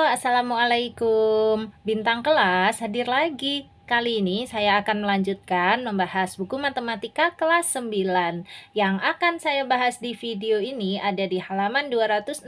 Assalamualaikum. Bintang kelas hadir lagi. Kali ini saya akan melanjutkan membahas buku matematika kelas 9. Yang akan saya bahas di video ini ada di halaman 263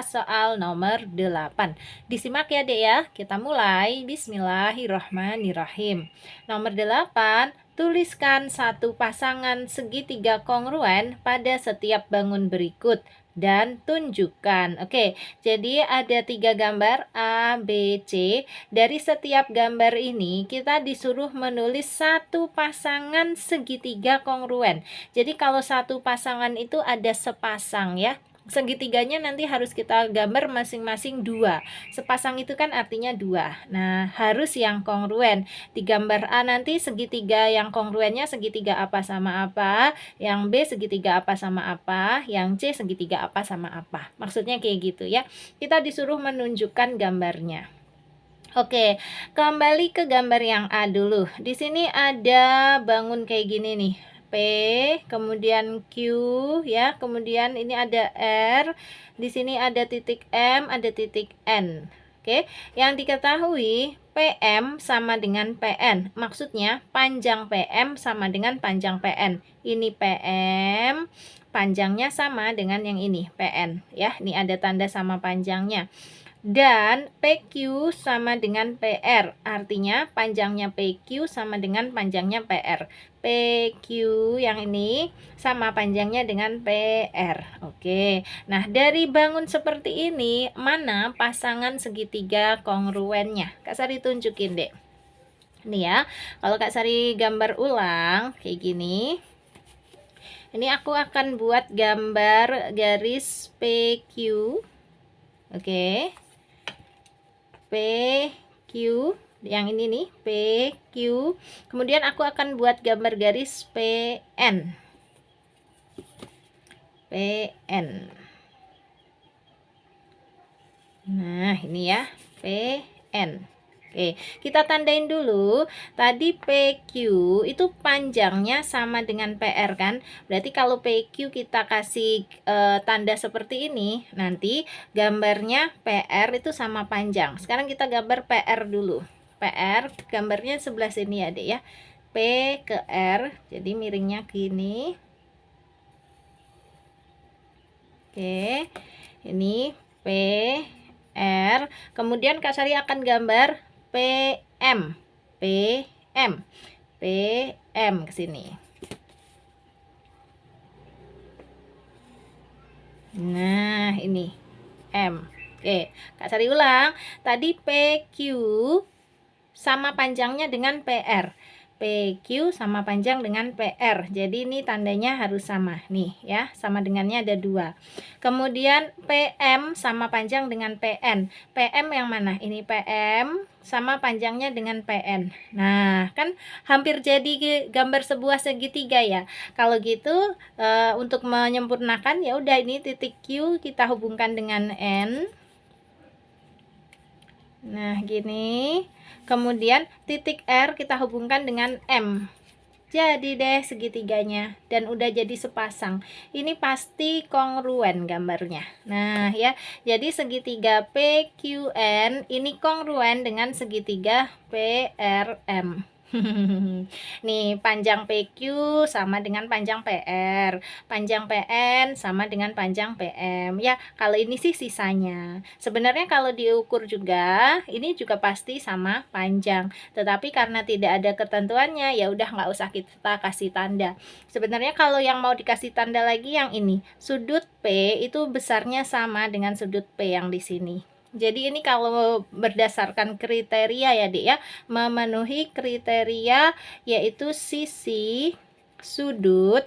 soal nomor 8. Disimak ya Dek ya. Kita mulai. Bismillahirrahmanirrahim. Nomor 8. Tuliskan satu pasangan segitiga kongruen pada setiap bangun berikut dan tunjukkan. Oke, jadi ada 3 gambar A, B, C. Dari setiap gambar ini kita disuruh menulis satu pasangan segitiga kongruen. Jadi kalau satu pasangan itu ada sepasang ya. Segitiganya nanti harus kita gambar masing-masing 2. Sepasang itu kan artinya 2. Nah, harus yang kongruen. Di gambar A nanti segitiga yang kongruennya segitiga apa sama apa, yang B segitiga apa sama apa, yang C segitiga apa sama apa. Maksudnya kayak gitu ya. Kita disuruh menunjukkan gambarnya. Oke, kembali ke gambar yang A dulu. Di sini ada bangun kayak gini nih. P, kemudian Q ya, kemudian ini ada R, di sini ada titik M, ada titik N. Oke, yang diketahui PM sama dengan PN. Maksudnya panjang PM sama dengan panjang PN. Ini PM, panjangnya sama dengan yang ini PN ya. Ini ada tanda sama panjangnya. Dan PQ sama dengan PR, artinya panjangnya PQ sama dengan panjangnya PR. PQ yang ini sama panjangnya dengan PR. Oke, nah dari bangun seperti ini, mana pasangan segitiga kongruennya? Kak Sari tunjukin deh. Ini ya, kalau Kak Sari gambar ulang kayak gini. Ini aku akan buat gambar garis PQ. Oke. PQ yang ini nih, PQ. Kemudian aku akan buat gambar garis PN. PN. Nah, ini ya, PN. Oke, kita tandain dulu. Tadi PQ itu panjangnya sama dengan PR kan? Berarti kalau PQ kita kasih tanda seperti ini, nanti gambarnya PR itu sama panjang. Sekarang kita gambar PR dulu. PR gambarnya sebelah sini ya, Dek ya. P ke R, jadi miringnya gini. Oke, ini P R. Kemudian Kak Sari akan gambar PM, PM, PM ke sini. Nah, ini M. Oke, Kak Sari ulang. Tadi PQ sama panjangnya dengan PR. PQ sama panjang dengan PR. Jadi ini tandanya harus sama nih ya, sama dengannya ada 2. Kemudian PM sama panjang dengan PN. PM yang mana? Ini PM sama panjangnya dengan PN. Nah, kan hampir jadi gambar sebuah segitiga ya. Kalau gitu untuk menyempurnakan ya udah ini titik Q kita hubungkan dengan N. Nah, gini. Kemudian titik R kita hubungkan dengan M. Jadi deh segitiganya dan udah jadi sepasang. Ini pasti kongruen gambarnya. Nah, ya. Jadi segitiga PQN ini kongruen dengan segitiga PRM. Nih, panjang PQ sama dengan panjang PR, panjang PN sama dengan panjang PM. Ya, kalau ini sih sisanya. Sebenarnya kalau diukur juga, ini juga pasti sama panjang. Tetapi karena tidak ada ketentuannya, ya udah nggak usah kita kasih tanda. Sebenarnya kalau yang mau dikasih tanda lagi yang ini, sudut P itu besarnya sama dengan sudut P yang di sini. Jadi ini kalau berdasarkan kriteria ya Dek ya, memenuhi kriteria yaitu sisi, sudut,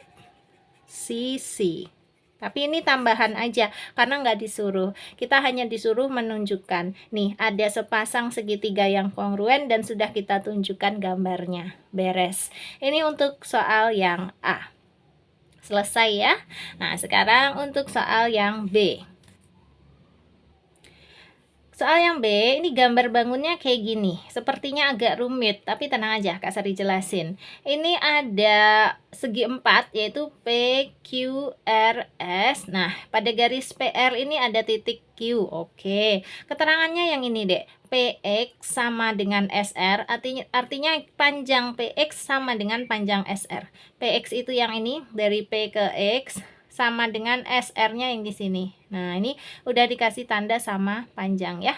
sisi. Tapi ini tambahan aja karena nggak disuruh. Kita hanya disuruh menunjukkan. Nih ada sepasang segitiga yang kongruen dan sudah kita tunjukkan gambarnya. Beres. Ini untuk soal yang A. Selesai ya. Nah sekarang untuk soal yang B. Soal yang B, ini gambar bangunnya kayak gini. Sepertinya agak rumit, tapi tenang aja, Kak Sari jelasin. Ini ada segi 4, yaitu P, Q, R, S. Nah, pada garis PR ini ada titik Q. Oke, keterangannya yang ini, Dek. PX sama dengan SR, artinya panjang PX sama dengan panjang SR. PX itu yang ini, dari P ke X, sama dengan SR-nya yang di sini. Nah, ini udah dikasih tanda sama panjang ya.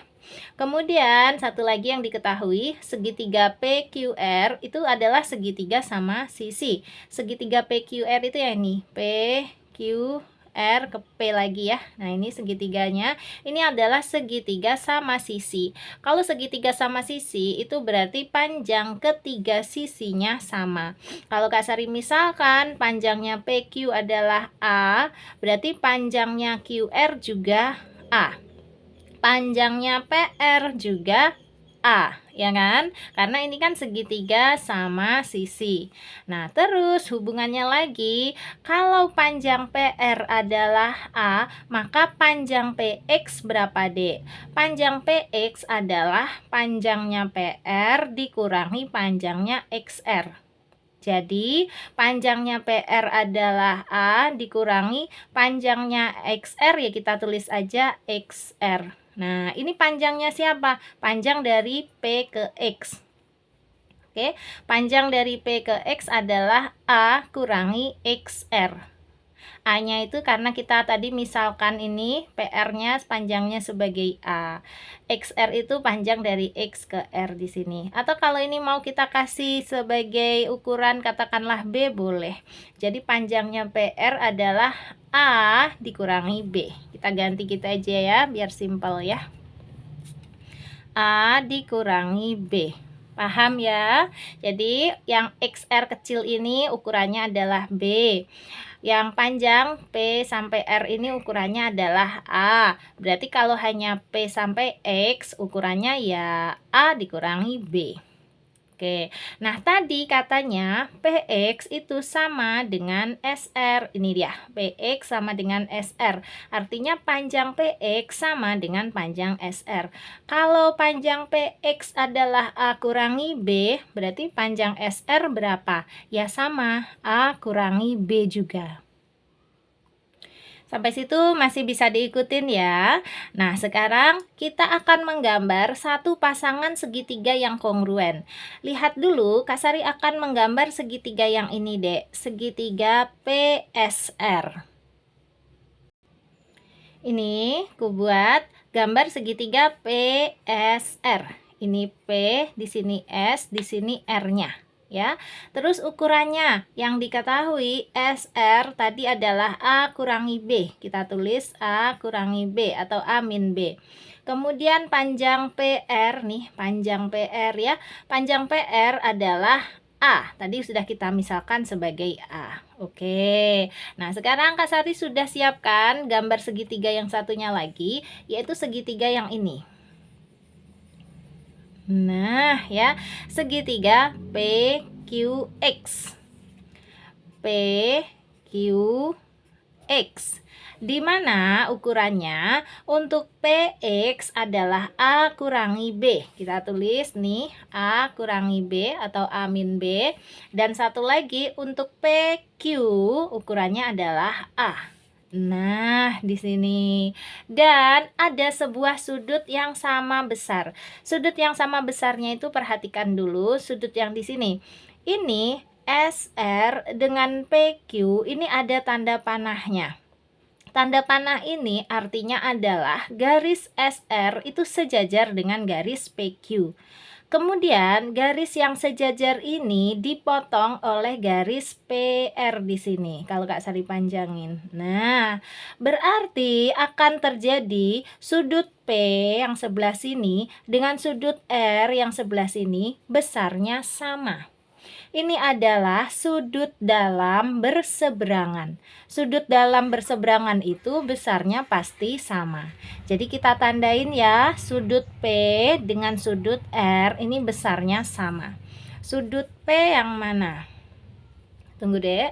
Kemudian satu lagi yang diketahui, segitiga PQR itu adalah segitiga sama sisi. Segitiga PQR itu ya ini, PQR ke P lagi ya. Nah, ini segitiganya. Ini adalah segitiga sama sisi. Kalau segitiga sama sisi itu berarti panjang ketiga sisinya sama. Kalau Kak Sari misalkan panjangnya PQ adalah A, berarti panjangnya QR juga A. Panjangnya PR juga A, ya kan? Karena ini kan segitiga sama sisi. Nah, terus hubungannya lagi, kalau panjang PR adalah A, maka panjang PX berapa, Dek? Panjang PX adalah panjangnya PR dikurangi panjangnya XR. Jadi, panjangnya PR adalah A dikurangi panjangnya XR, ya kita tulis aja XR. Nah, ini panjangnya siapa? Panjang dari P ke X. Oke, panjang dari P ke X adalah A kurangi XR. A-nya itu karena kita tadi misalkan ini PR-nya panjangnya sebagai A. XR itu panjang dari X ke R di sini. Atau kalau ini mau kita kasih sebagai ukuran katakanlah B boleh. Jadi panjangnya PR adalah A dikurangi B. Kita ganti gitu aja ya biar simpel ya. A dikurangi B. Paham ya? Jadi yang XR kecil ini ukurannya adalah B. Yang panjang P sampai R ini ukurannya adalah A. Berarti kalau hanya P sampai X ukurannya ya A dikurangi B. Oke, nah tadi katanya PX itu sama dengan SR. Ini dia, PX sama dengan SR. Artinya panjang PX sama dengan panjang SR. Kalau panjang PX adalah A kurangi B, berarti panjang SR berapa? Ya sama, A kurangi B juga. Sampai situ masih bisa diikutin ya. Nah, sekarang kita akan menggambar satu pasangan segitiga yang kongruen. Lihat dulu, Kak Sari akan menggambar segitiga yang ini, Dek. Segitiga PSR. Ini ku buat gambar segitiga PSR. Ini P, di sini S, di sini R-nya. Ya, terus ukurannya yang diketahui SR tadi adalah A kurangi B. Kita tulis A kurangi B atau A min B. Kemudian panjang PR nih, panjang PR ya. Panjang PR adalah A. Tadi sudah kita misalkan sebagai A. Oke. Nah, sekarang Kak Sari sudah siapkan gambar segitiga yang satunya lagi, yaitu segitiga yang ini. Nah, ya, segitiga PQX. PQX. Di mana ukurannya untuk PX adalah A kurangi B. Kita tulis nih A kurangi B atau A min B. Dan satu lagi untuk PQ ukurannya adalah A. Nah, di sini. Dan ada sebuah sudut yang sama besar. Sudut yang sama besarnya itu perhatikan dulu sudut yang di sini. Ini SR dengan PQ ini ada tanda panahnya. Tanda panah ini artinya adalah garis SR itu sejajar dengan garis PQ. Kemudian garis yang sejajar ini dipotong oleh garis PR di sini. Kalau Kak Sari panjangin. Nah, berarti akan terjadi sudut P yang sebelah sini dengan sudut R yang sebelah sini besarnya sama. Ini adalah sudut dalam berseberangan. Sudut dalam berseberangan itu besarnya pasti sama. Jadi kita tandain ya, sudut P dengan sudut R ini besarnya sama. Sudut P yang mana? Tunggu deh.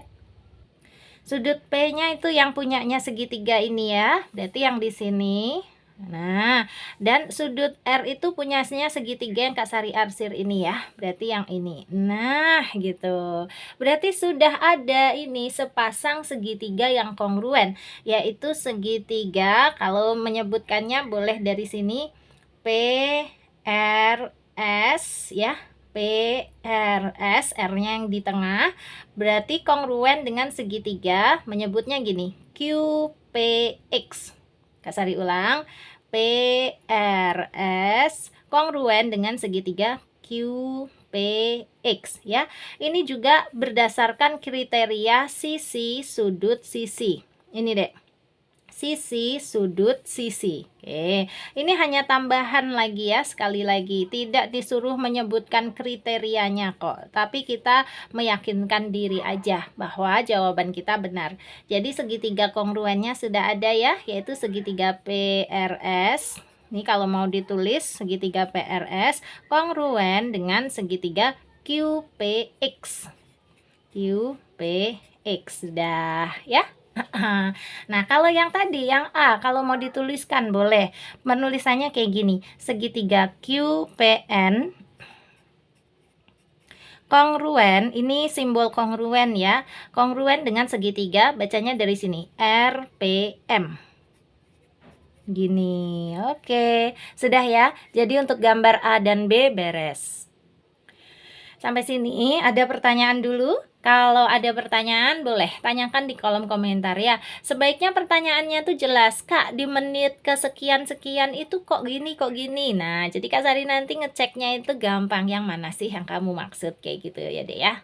Sudut P-nya itu yang punyanya segitiga ini ya. Berarti yang di sini. Nah, Dan sudut R itu punyanya segitiga yang Kak Sari arsir ini ya. Berarti yang ini. Nah, gitu. Berarti sudah ada ini sepasang segitiga yang kongruen, yaitu segitiga, kalau menyebutkannya boleh dari sini PRS ya. PRS, R-nya yang di tengah, berarti kongruen dengan segitiga, menyebutnya gini, QPX. Kak Sari ulang, PRS kongruen dengan segitiga QPX ya. Ini juga berdasarkan kriteria sisi, sudut, sisi. Ini dek, sisi, sudut, sisi. Oke, ini hanya tambahan lagi ya, sekali lagi tidak disuruh menyebutkan kriterianya kok, tapi kita meyakinkan diri aja bahwa jawaban kita benar. Jadi segitiga kongruennya sudah ada ya, yaitu segitiga PRS. Ini kalau mau ditulis segitiga PRS kongruen dengan segitiga QPX. QPX sudah ya. Nah, kalau yang tadi, yang A, kalau mau dituliskan boleh. Menulisannya kayak gini, segitiga QPN kongruen, ini simbol kongruen ya. Kongruen dengan segitiga, bacanya dari sini, RPM. Gini, oke. Sudah ya. Jadi untuk gambar A dan B beres. Sampai sini ada pertanyaan dulu? Kalau ada pertanyaan boleh tanyakan di kolom komentar ya. Sebaiknya pertanyaannya tuh jelas, Kak, di menit kesekian-sekian itu kok gini, kok gini. Nah, jadi Kak Sari nanti ngeceknya itu gampang, yang mana sih yang kamu maksud, kayak gitu ya deh ya.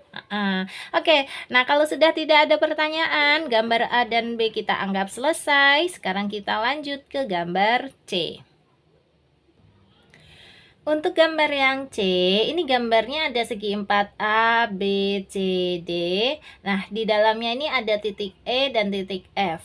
Oke, nah kalau sudah tidak ada pertanyaan, gambar A dan B kita anggap selesai. Sekarang kita lanjut ke gambar C. Untuk gambar yang C, ini gambarnya ada segi 4A, B, C, D. Nah, di dalamnya ini ada titik E dan titik F.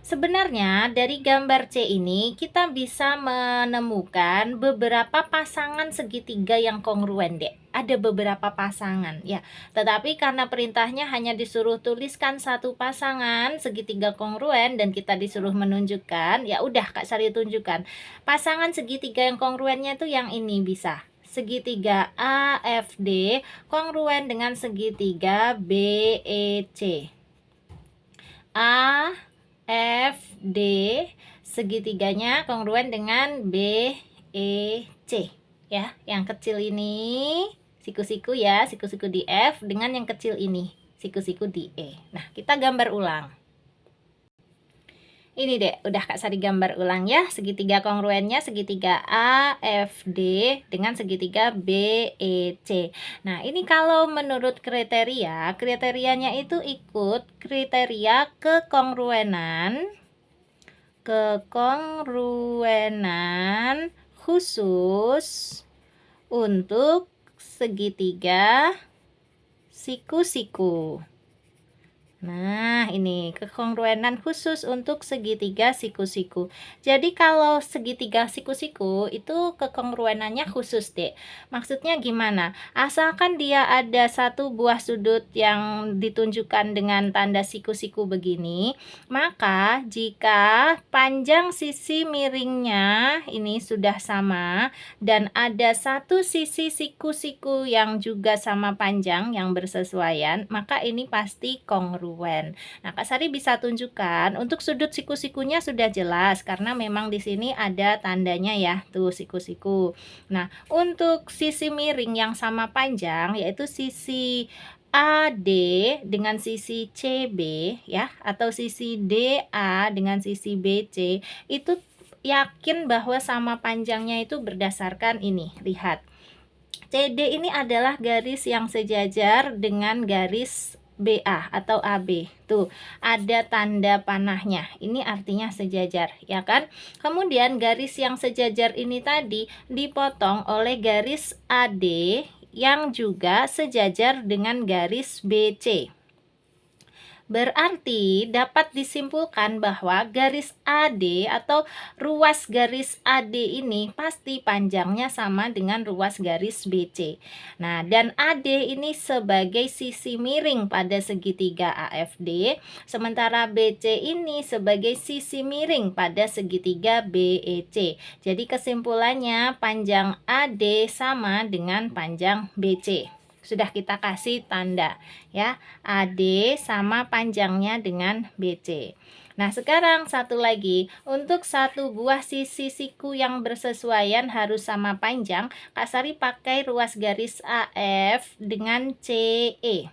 Sebenarnya dari gambar C ini kita bisa menemukan beberapa pasangan segitiga yang kongruen, Dek. Ada beberapa pasangan ya. Tetapi karena perintahnya hanya disuruh tuliskan satu pasangan segitiga kongruen dan kita disuruh menunjukkan, ya udah Kak Sari tunjukkan. Pasangan segitiga yang kongruennya itu yang ini bisa. Segitiga AFD kongruen dengan segitiga BEC. AFD segitiganya kongruen dengan BEC ya. Yang kecil ini siku-siku ya, siku-siku di F dengan yang kecil ini, siku-siku di E. Nah, kita gambar ulang. Ini deh, udah Kak Sari gambar ulang ya. Segitiga kongruennya segitiga AFD dengan segitiga BEC. Nah, ini kalau menurut kriteria, kriterianya itu ikut kriteria kekongruenan khusus untuk segitiga siku-siku. Nah, ini kekongruenan khusus untuk segitiga siku-siku. Jadi kalau segitiga siku-siku itu kekongruenannya khusus, Dek. Maksudnya gimana? Asalkan dia ada satu buah sudut yang ditunjukkan dengan tanda siku-siku begini, maka jika panjang sisi miringnya ini sudah sama dan ada satu sisi siku-siku yang juga sama panjang yang bersesuaian, maka ini pasti kongruen. Nah, Kak Sari bisa tunjukkan untuk sudut siku-sikunya sudah jelas karena memang di sini ada tandanya ya, tuh siku-siku. Nah, untuk sisi miring yang sama panjang yaitu sisi AD dengan sisi CB ya, atau sisi DA dengan sisi BC, itu yakin bahwa sama panjangnya itu berdasarkan ini. Lihat, CD ini adalah garis yang sejajar dengan garis BA atau AB. Tuh, ada tanda panahnya. Ini artinya sejajar, ya kan? Kemudian garis yang sejajar ini tadi dipotong oleh garis AD yang juga sejajar dengan garis BC. Berarti dapat disimpulkan bahwa garis AD atau ruas garis AD ini pasti panjangnya sama dengan ruas garis BC. Nah, dan AD ini sebagai sisi miring pada segitiga AFD, sementara BC ini sebagai sisi miring pada segitiga BEC. Jadi kesimpulannya panjang AD sama dengan panjang BC. Sudah kita kasih tanda ya, AD sama panjangnya dengan BC. Nah, sekarang satu lagi, untuk satu buah sisi siku yang bersesuaian harus sama panjang, Kak Sari pakai ruas garis AF dengan CE.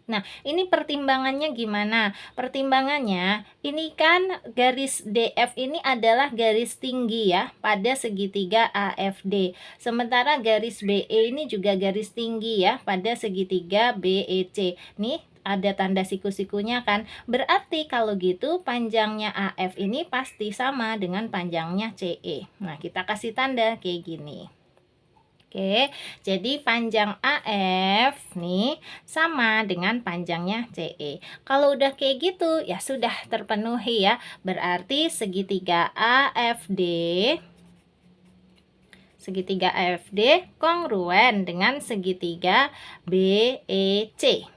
Nah, ini pertimbangannya gimana? Pertimbangannya, ini kan garis DF ini adalah garis tinggi ya pada segitiga AFD. Sementara garis BE ini juga garis tinggi ya pada segitiga BEC. Nih, ada tanda siku-sikunya kan. Berarti kalau gitu panjangnya AF ini pasti sama dengan panjangnya CE. Nah, kita kasih tanda kayak gini. Oke, jadi panjang AF nih sama dengan panjangnya CE. Kalau udah kayak gitu, ya sudah terpenuhi ya. Berarti segitiga AFD kongruen dengan segitiga BEC.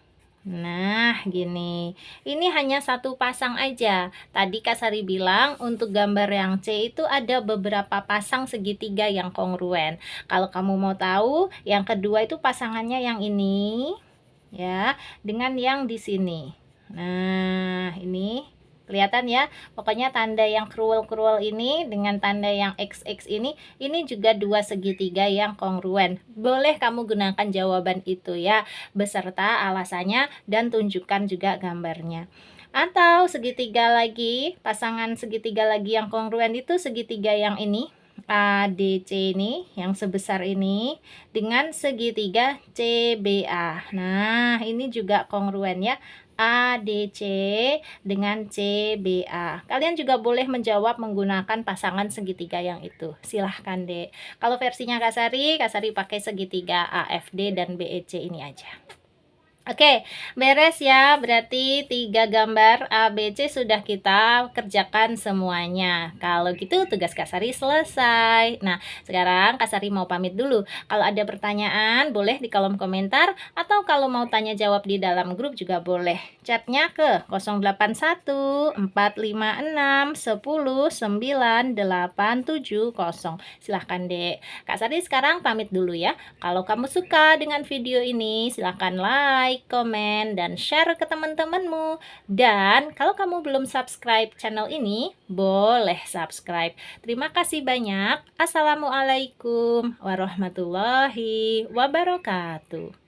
Nah, gini. Ini hanya satu pasang aja. Tadi Kak Sari bilang untuk gambar yang C itu ada beberapa pasang segitiga yang kongruen. Kalau kamu mau tahu, yang kedua itu pasangannya yang ini ya, dengan yang di sini. Nah, ini kelihatan ya, pokoknya tanda yang cruel ini dengan tanda yang XX ini juga dua segitiga yang kongruen. Boleh kamu gunakan jawaban itu ya, beserta alasannya dan tunjukkan juga gambarnya. Atau segitiga lagi, pasangan segitiga lagi yang kongruen itu segitiga yang ini, ADC ini, yang sebesar ini, dengan segitiga CBA. Nah, ini juga kongruen ya, ADC dengan CBA. Kalian juga boleh menjawab menggunakan pasangan segitiga yang itu. Silahkan deh. Kalau versinya Kak Sari pakai segitiga AFD dan BEC ini aja. Oke, beres ya. Berarti 3 gambar ABC sudah kita kerjakan semuanya. Kalau gitu tugas Kak Sari selesai. Nah, sekarang Kak Sari mau pamit dulu. Kalau ada pertanyaan boleh di kolom komentar, atau kalau mau tanya jawab di dalam grup juga boleh. Chatnya ke 081 456 10 9870. Silahkan deh. Kak Sari sekarang pamit dulu ya. Kalau kamu suka dengan video ini, silahkan like, komen, dan share ke teman-temanmu. Dan kalau kamu belum subscribe channel ini, boleh subscribe. Terima kasih banyak. Assalamualaikum warahmatullahi wabarakatuh.